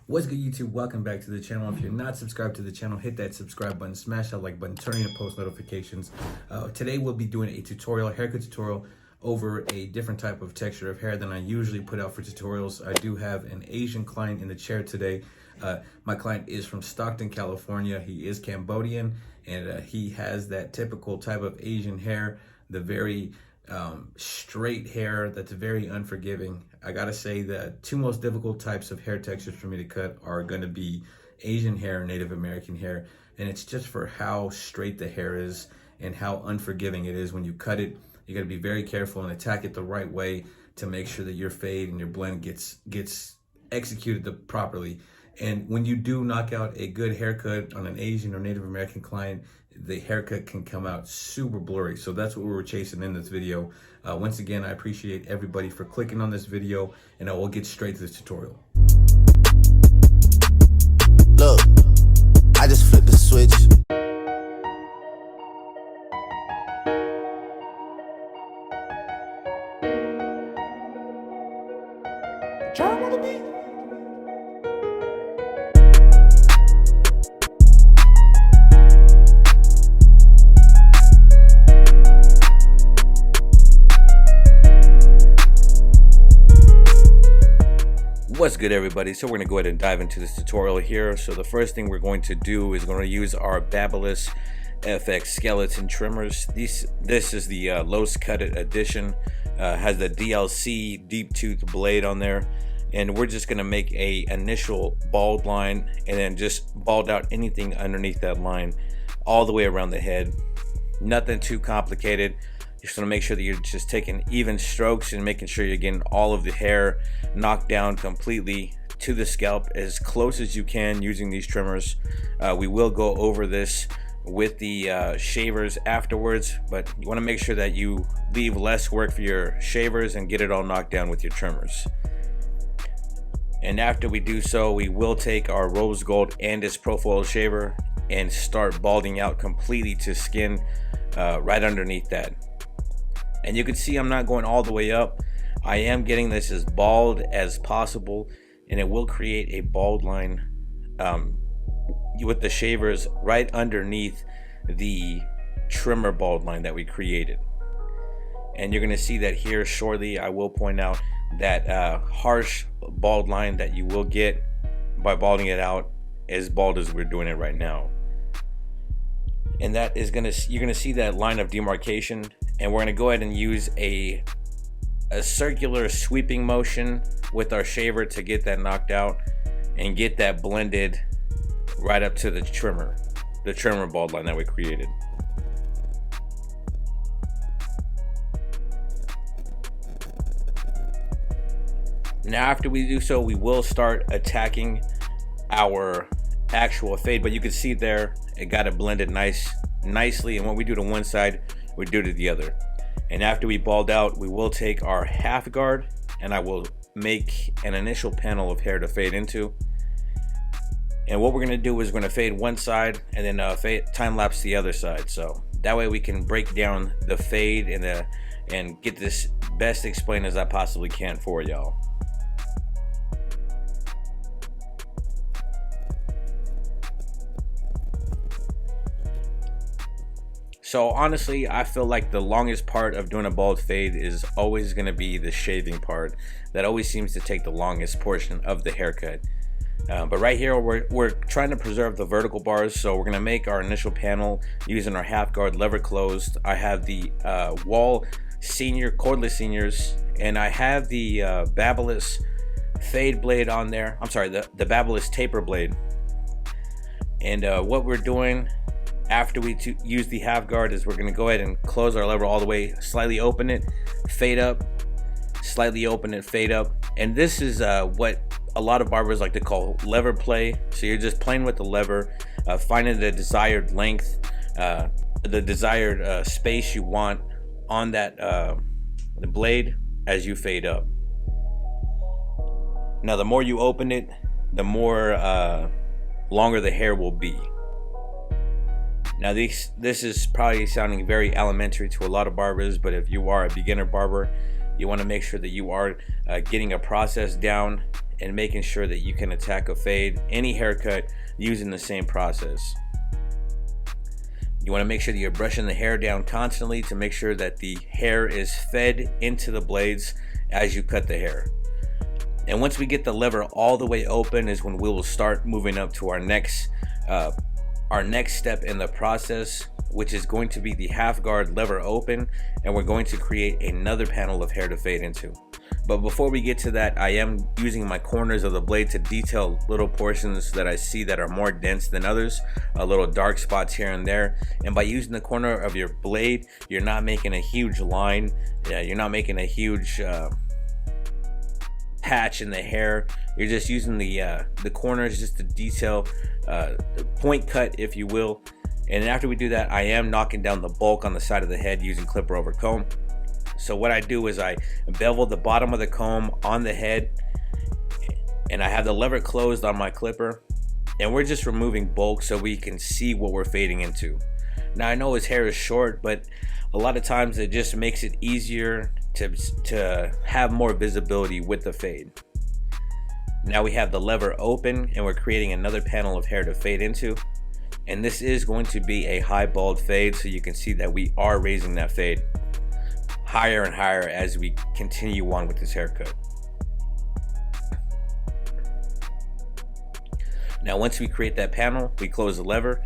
What's good, YouTube? Welcome back to the channel. If you're not subscribed to the channel, hit that subscribe button, smash that like button, turn on your post notifications. Today we'll be doing a haircut tutorial over a different type of texture of hair than I usually put out for tutorials. I do have an Asian client in the chair today. My client is from Stockton, California. He is Cambodian, and he has that typical type of Asian hair, the very straight hair that's very unforgiving. I gotta say the two most difficult types of hair textures for me to cut are gonna be Asian hair and Native American hair, and it's just for how straight the hair is and how unforgiving it is when you cut it. You gotta be very careful and attack it the right way to make sure that your fade and your blend gets executed properly. And when you do knock out a good haircut on an Asian or Native American client, the haircut can come out super blurry. So that's what we were chasing in this video. Once again, I appreciate everybody for clicking on this video, and I will get straight to this tutorial. Look, I just flipped the switch. Charm on the beat. What's good, everybody? So we're going to go ahead and dive into this tutorial here. So the first thing we're going to do is going to use our Barber FX skeleton trimmers. This is the Los Cutted edition. Has the DLC deep tooth blade on there, and we're just going to make a initial bald line and then just bald out anything underneath that line all the way around the head. Nothing too complicated. You just want to make sure that you're just taking even strokes and making sure you're getting all of the hair knocked down completely to the scalp as close as you can using these trimmers. We will go over this with the shavers afterwards, but you want to make sure that you leave less work for your shavers and get it all knocked down with your trimmers. And after we do so, we will take our rose gold Andis profile shaver and start balding out completely to skin right underneath that. And you can see I'm not going all the way up. I am getting this as bald as possible, and it will create a bald line with the shavers right underneath the trimmer bald line that we created. And you're gonna see that here shortly. I will point out that harsh bald line that you will get by balding it out as bald as we're doing it right now. And that is you're gonna see that line of demarcation, and we're gonna go ahead and use a circular sweeping motion with our shaver to get that knocked out and get that blended right up to the trimmer bald line that we created. Now after we do so, we will start attacking our actual fade, but you can see there it got it blended nicely, and when we do to one side, we do to the other. And after we bald out, we will take our half guard, and I will make an initial panel of hair to fade into. And what we're going to do is we're going to fade one side and then time lapse the other side, so that way we can break down the fade and get this best explained as I possibly can for y'all. So honestly, I feel like the longest part of doing a bald fade is always going to be the shaving part. That always seems to take the longest portion of the haircut. But right here, we're trying to preserve the vertical bars, so we're going to make our initial panel using our half guard lever closed. I have the Wall cordless seniors, and I have the Barber fade blade on there. I'm sorry, the Barber taper blade. And what we're doing after we use the half guard is we're going to go ahead and close our lever all the way, slightly open it, fade up, slightly open it, fade up. And this is what a lot of barbers like to call lever play. So you're just playing with the lever, finding the desired length, the desired space you want on that the blade as you fade up. Now the more you open it, the more longer the hair will be. Now this is probably sounding very elementary to a lot of barbers, but if you are a beginner barber, you want to make sure that you are getting a process down and making sure that you can attack a fade, any haircut, using the same process. You want to make sure that you're brushing the hair down constantly to make sure that the hair is fed into the blades as you cut the hair. And once we get the lever all the way open is when we will start moving up to our next step in the process, which is going to be the half guard lever open, and we're going to create another panel of hair to fade into. But before we get to that, I am using my corners of the blade to detail little portions that I see that are more dense than others, little dark spots here and there. And by using the corner of your blade, you're not making a huge line, you're not making a huge patch in the hair. You're just using the corners just to detail, point cut, if you will. And after we do that, I am knocking down the bulk on the side of the head using clipper over comb. So what I do is I bevel the bottom of the comb on the head, and I have the lever closed on my clipper, and we're just removing bulk so we can see what we're fading into. Now I know his hair is short, but a lot of times it just makes it easier to have more visibility with the fade. Now we have the lever open, and we're creating another panel of hair to fade into. And this is going to be a high bald fade, so you can see that we are raising that fade higher and higher as we continue on with this haircut. Now once we create that panel, we close the lever,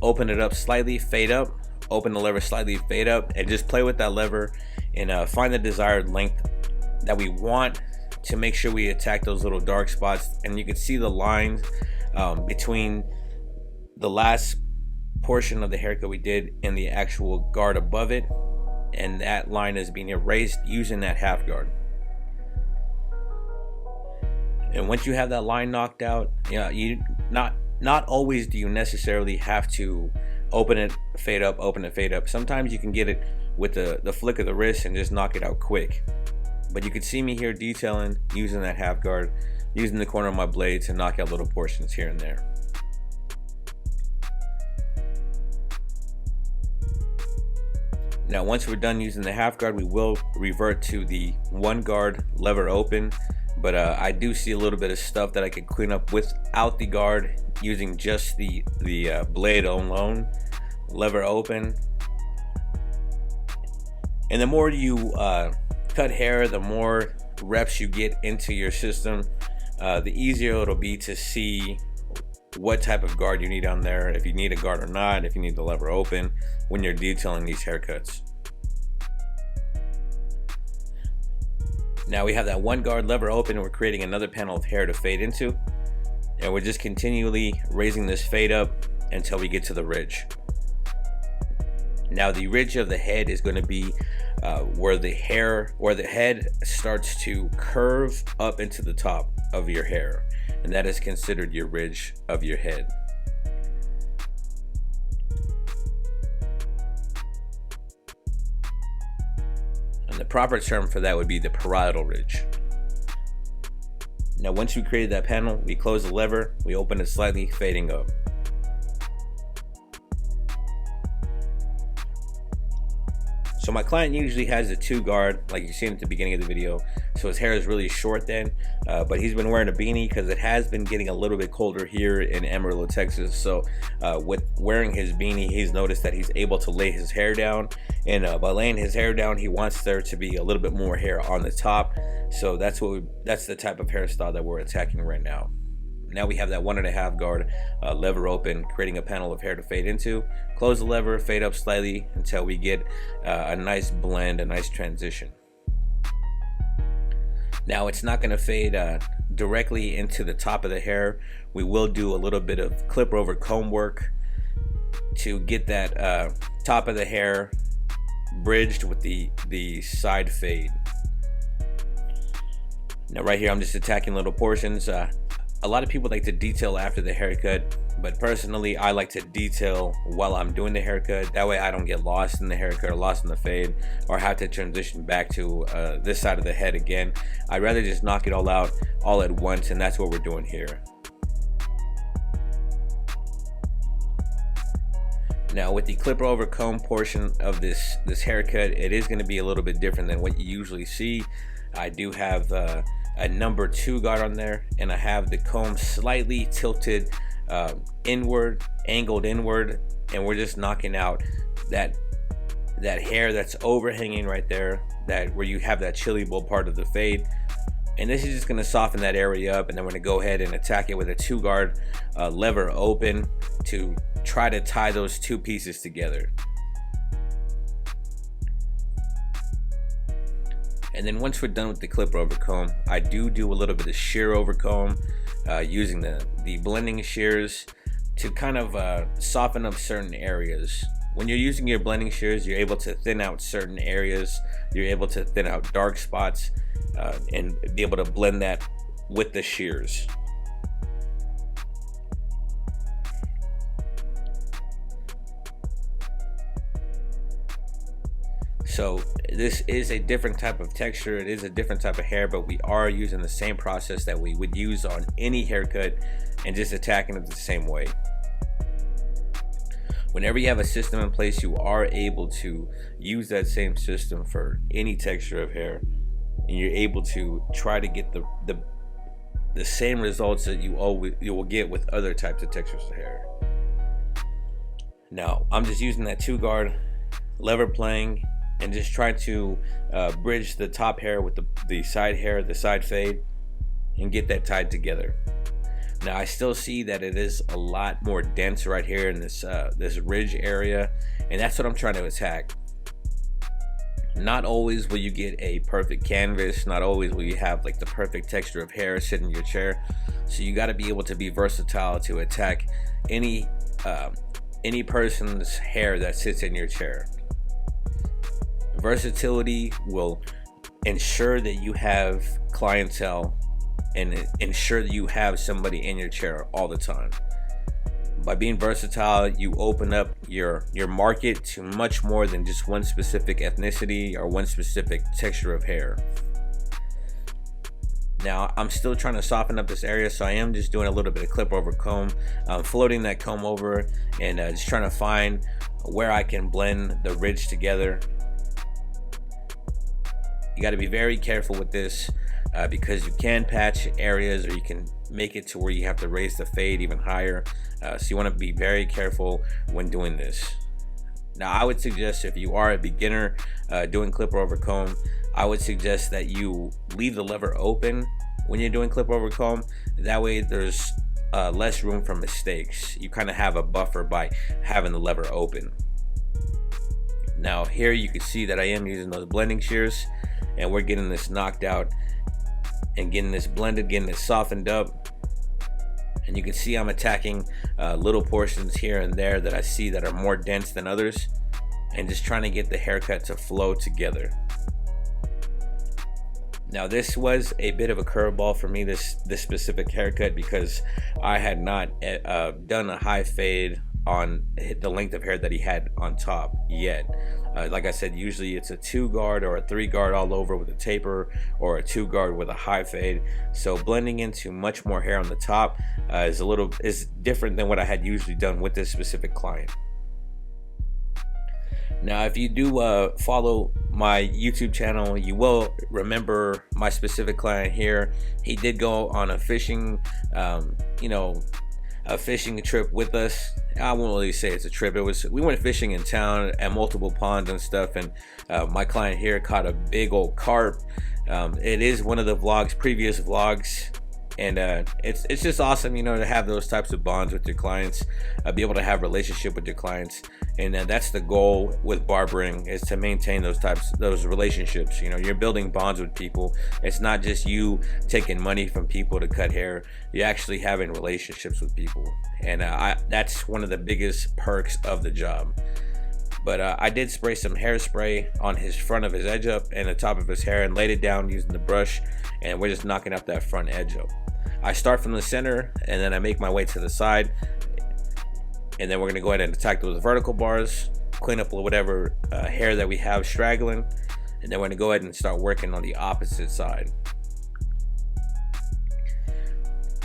open it up slightly, fade up, open the lever slightly, fade up, and just play with that lever and find the desired length that we want to make sure we attack those little dark spots. And you can see the lines between the last portion of the haircut we did and the actual guard above it, and that line is being erased using that half guard. And once you have that line knocked out, you not always do you necessarily have to open it, fade up, open it, fade up. Sometimes you can get it with the flick of the wrist and just knock it out quick. But you can see me here detailing using that half guard, using the corner of my blade to knock out little portions here and there. Now once we're done using the half guard, we will revert to the one guard lever open, but I do see a little bit of stuff that I can clean up without the guard using just the blade alone, lever open. And the more you cut hair, the more reps you get into your system, the easier it'll be to see what type of guard you need on there, if you need a guard or not, if you need the lever open when you're detailing these haircuts. Now we have that one guard lever open, and we're creating another panel of hair to fade into, and we're just continually raising this fade up until we get to the ridge. Now the ridge of the head is going to be where the head starts to curve up into the top of your hair, and that is considered your ridge of your head. And the proper term for that would be the parietal ridge. Now once we created that panel, we close the lever, we open it slightly, fading up. So my client usually has a 2 guard, like you seen at the beginning of the video. So his hair is really short then, but he's been wearing a beanie because it has been getting a little bit colder here in Amarillo, Texas. So with wearing his beanie, he's noticed that he's able to lay his hair down. And by laying his hair down, he wants there to be a little bit more hair on the top. So that's the type of hairstyle that we're attacking right now. Now we have that 1.5 guard lever open, creating a panel of hair to fade into. Close the lever, fade up slightly until we get a nice blend, a nice transition. Now it's not going to fade directly into the top of the hair. We will do a little bit of clipper over comb work to get that top of the hair bridged with the side fade. Now right here I'm just attacking little portions. A lot of people like to detail after the haircut, but personally I like to detail while I'm doing the haircut. That way I don't get lost in the haircut or lost in the fade or have to transition back to this side of the head again. I'd rather just knock it all out all at once, and that's what we're doing here. Now with the clipper over comb portion of this haircut, it is going to be a little bit different than what you usually see. I do have a number 2 guard on there, and I have the comb slightly tilted inward, angled inward, and we're just knocking out that hair that's overhanging right there, that where you have that chili bowl part of the fade. And this is just going to soften that area up, and then we're going to go ahead and attack it with a 2 guard lever open to try to tie those 2 pieces together. And then once we're done with the clipper over comb, I do a little bit of shear over comb using the blending shears to kind of soften up certain areas. When you're using your blending shears, you're able to thin out certain areas, you're able to thin out dark spots, and be able to blend that with the shears. So this is a different type of texture, it is a different type of hair, but we are using the same process that we would use on any haircut and just attacking it the same way. Whenever you have a system in place, you are able to use that same system for any texture of hair, and you're able to try to get the same results that you will get with other types of textures of hair. Now I'm just using that 2 guard lever playing and just trying to bridge the top hair with the side hair, the side fade, and get that tied together. Now I still see that it is a lot more dense right here in this ridge area, and that's what I'm trying to attack. Not always will you get a perfect canvas, not always will you have like the perfect texture of hair sitting in your chair, so you got to be able to be versatile to attack any person's hair that sits in your chair. Versatility will ensure that you have clientele and ensure that you have somebody in your chair all the time. By being versatile, you open up your market to much more than just one specific ethnicity or one specific texture of hair. Now I'm still trying to soften up this area, so I am just doing a little bit of clip over comb, floating that comb over, and just trying to find where I can blend the ridge together. You got to be very careful with this because you can patch areas, or you can make it to where you have to raise the fade even higher. So you want to be very careful when doing this. Now I would suggest, if you are a beginner doing clipper over comb, I would suggest that you leave the lever open when you're doing clipper over comb. That way there's less room for mistakes. You kind of have a buffer by having the lever open. Now here you can see that I am using those blending shears, and we're getting this knocked out and getting this blended, getting this softened up. And you can see I'm attacking little portions here and there that I see that are more dense than others, and just trying to get the haircut to flow together. Now this was a bit of a curveball for me, this specific haircut, because I had not done a high fade on the length of hair that he had on top yet. Like I said, usually it's a 2 guard or a 3 guard all over with a taper, or a 2 guard with a high fade. So blending into much more hair on the top is different than what I had usually done with this specific client. Now if you do follow my YouTube channel, you will remember my specific client here. He did go on a fishing a fishing trip with us. I won't really say it's a trip. We went fishing in town at multiple ponds and stuff, and my client here caught a big old carp. It is one of the previous vlogs, and it's just awesome, to have those types of bonds with your clients, be able to have a relationship with your clients, and that's the goal with barbering, is to maintain those relationships. You're building bonds with people. It's not just you taking money from people to cut hair. You're actually having relationships with people, and that's one of the biggest perks of the job. But I did spray some hairspray on his front of his edge up and the top of his hair, and laid it down using the brush, and we're just knocking up that front edge up. I start from the center, and then I make my way to the side, and then we're going to go ahead and attack those vertical bars, clean up whatever hair that we have straggling, and then we're going to go ahead and start working on the opposite side.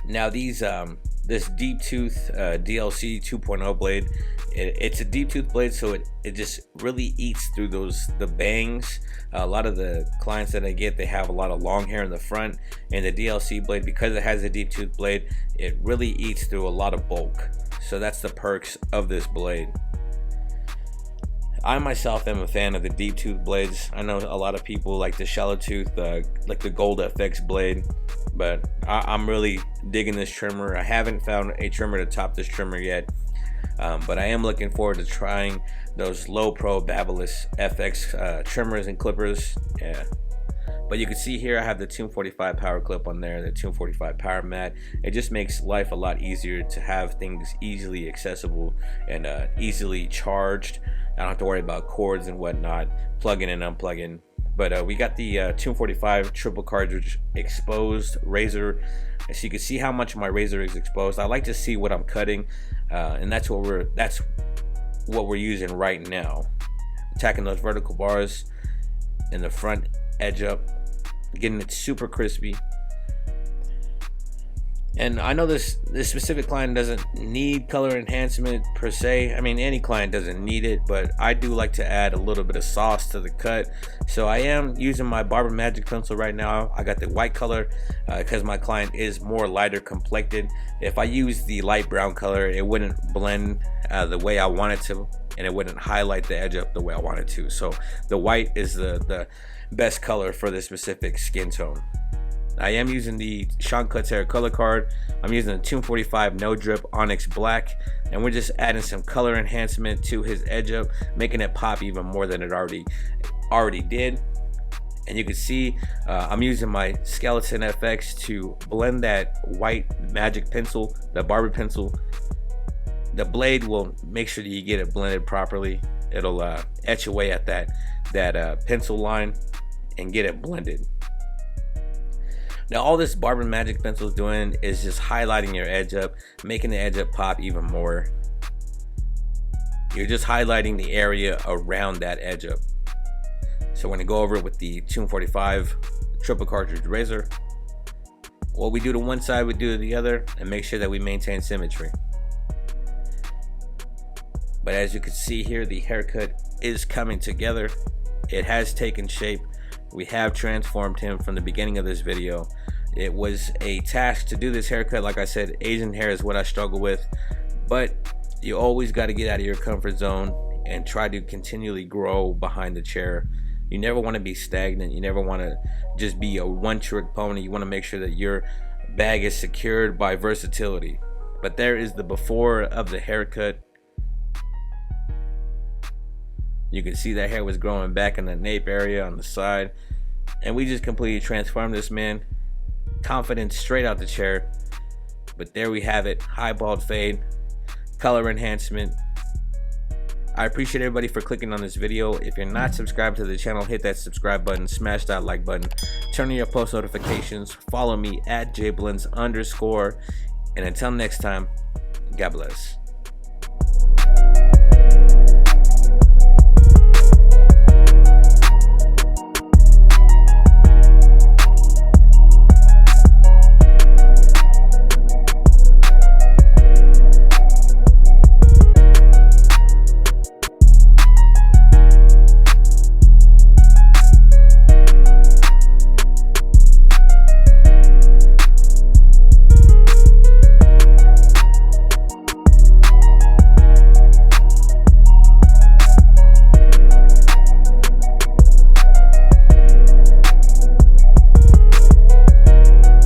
Now this deep tooth DLC 2.0 blade It's a deep tooth blade, so it just really eats through the bangs. A lot of the clients that I get, they have a lot of long hair in the front, and the DLC blade, because it has a deep tooth blade, it really eats through a lot of bulk. So that's the perks of this blade. I myself am a fan of the deep tooth blades. I know a lot of people like the shallow tooth, like the Gold FX blade, but I'm really digging this trimmer. I haven't found a trimmer to top this trimmer yet, but I am looking forward to trying those low pro Babyliss FX trimmers and clippers. Yeah. But you can see here I have the 245 power clip on there, the 245 power mat. It just makes life a lot easier to have things easily accessible and easily charged. I don't have to worry about cords and whatnot, plugging and unplugging. But we got the 245 triple cartridge exposed razor, so you can see how much my razor is exposed. I like to see what I'm cutting, and that's what we're using right now. Attacking those vertical bars in the front edge up, getting it super crispy. And I know this specific client doesn't need color enhancement per se. I mean, any client doesn't need it, but I do like to add a little bit of sauce to the cut. So I am using my Barber Magic pencil right now. I got the white color because my client is more lighter complected. If I use the light brown color, it wouldn't blend the way I want it to, and it wouldn't highlight the edge up the way I want it to. So the white is the best color for this specific skin tone. I am using the Sean Cuts Hair color card. I'm using the 245 no drip Onyx Black, and we're just adding some color enhancement to his edge up, making it pop even more than it already did. And you can see I'm using my Skeleton FX to blend that white magic pencil, the Barber pencil. The blade will make sure that you get it blended properly. It'll etch away at that pencil line and get it blended. Now all this Barber Magic pencil is doing is just highlighting your edge up, making the edge up pop even more. You're just highlighting the area around that edge up. So we're gonna go over it with the 245 triple cartridge razor. What we do to one side, we do to the other, and make sure that we maintain symmetry. But as you can see here, the haircut is coming together. It has taken shape. We have transformed him from the beginning of this video. It was a task to do this haircut. Like I said, Asian hair is what I struggle with, but you always got to get out of your comfort zone and try to continually grow behind the chair. You never want to be stagnant. You never want to just be a one-trick pony. You want to make sure that your bag is secured by versatility. But there is the before of the haircut. You can see that hair was growing back in the nape area on the side, and we just completely transformed this man. Confidence straight out the chair. But there we have it, high bald fade, color enhancement. I appreciate everybody for clicking on this video. If you're not subscribed to the channel, hit that subscribe button, smash that like button, turn on your post notifications, follow me at jblends_, and until next time, God bless.